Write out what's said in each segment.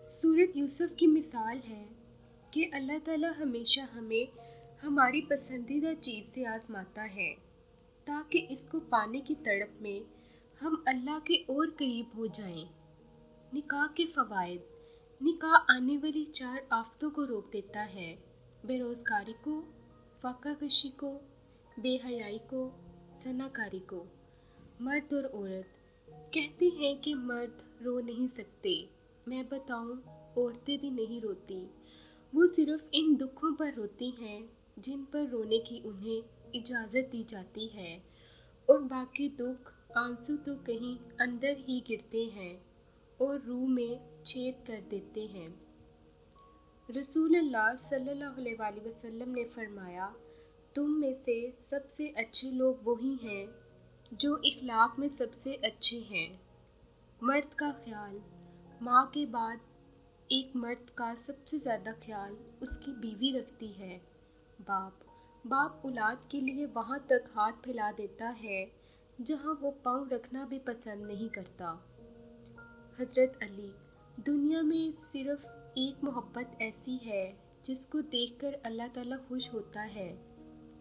सूरत यूसुफ की मिसाल है कि अल्लाह ताला हमेशा हमें हमारी पसंदीदा चीज़ से आजमाता है ताकि इसको पाने की तड़प में हम अल्लाह के और करीब हो जाएं। निकाह के फ़वाइद। निकाह आने वाली 4 आफ़तों को रोक देता है: बेरोज़गारी को, फाकाकशी को, बेहयाई को, ज़नाकारी को। मर्द और औरत। कहते हैं कि मर्द रो नहीं सकते, मैं बताऊं, औरतें भी नहीं रोती। वो सिर्फ इन दुखों पर रोती हैं जिन पर रोने की उन्हें इजाज़त दी जाती है, और बाकी दुख आंसू तो कहीं अंदर ही गिरते हैं और रूह में छेद कर देते हैं। रसूलुल्लाह सल्लल्लाहु अलैहि वसल्लम ने फरमाया, तुम में से सबसे अच्छे लोग वही हैं जो इखलाक में सबसे अच्छे हैं। मर्द का ख्याल। माँ के बाद एक मर्द का सबसे ज़्यादा ख्याल उसकी बीवी रखती है। बाप औलाद के लिए वहाँ तक हाथ फैला देता है जहाँ वो पाँव रखना भी पसंद नहीं करता। हज़रत अली। दुनिया में सिर्फ एक मोहब्बत ऐसी है जिसको देखकर अल्लाह ताला खुश होता है,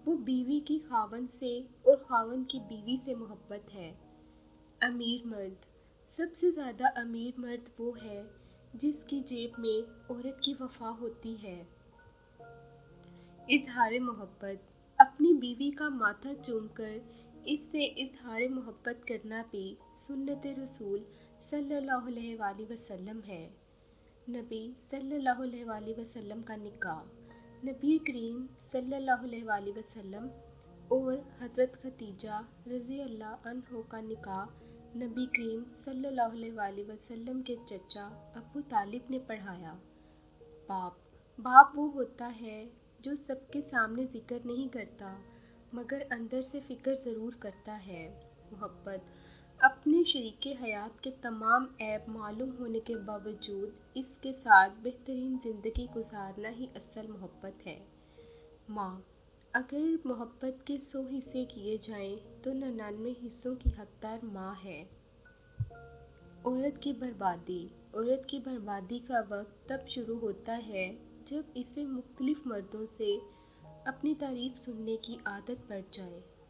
वो बीवी की खावंद से और खावंद की बीवी से मोहब्बत है। अमीर मर्द। सबसे ज़्यादा अमीर मर्द वो है जिसकी जेब में औरत की वफा होती है। इजहार मोहब्बत। अपनी बीवी का माथा चूमकर इससे इजहार मोहब्बत करना भी सुन्नत रसूल सल्लल्लाहु अलैहि वसल्लम है। नबी सल्लल्लाहु अलैहि वसल्लम का निकाह। नबी करीम सल्लल्लाहु अलैहि वसल्लम और हज़रत खदीजा रज़ी अल्लाह अन्हो का निकाह नबी करीम सल्लल्लाहु अलैहि वसल्लम के चचा अबू तालिब ने पढ़ाया। बाप वो होता है जो सबके सामने जिक्र नहीं करता मगर अंदर से फ़िक्र ज़रूर करता है। मोहब्बत। अपने शरीके हयात के तमाम ऐब मालूम होने के बावजूद इसके साथ बेहतरीन ज़िंदगी गुजारना ही असल मोहब्बत है। माँ। अगर मोहब्बत के 100 हिस्से किए जाएं तो 99 हिस्सों की हकदार माँ है। औरत की बर्बादी। औरत की बर्बादी का वक्त तब शुरू होता है जब इसे मुख्तलिफ मर्दों से अपनी तारीफ सुनने की आदत पड़ जाए।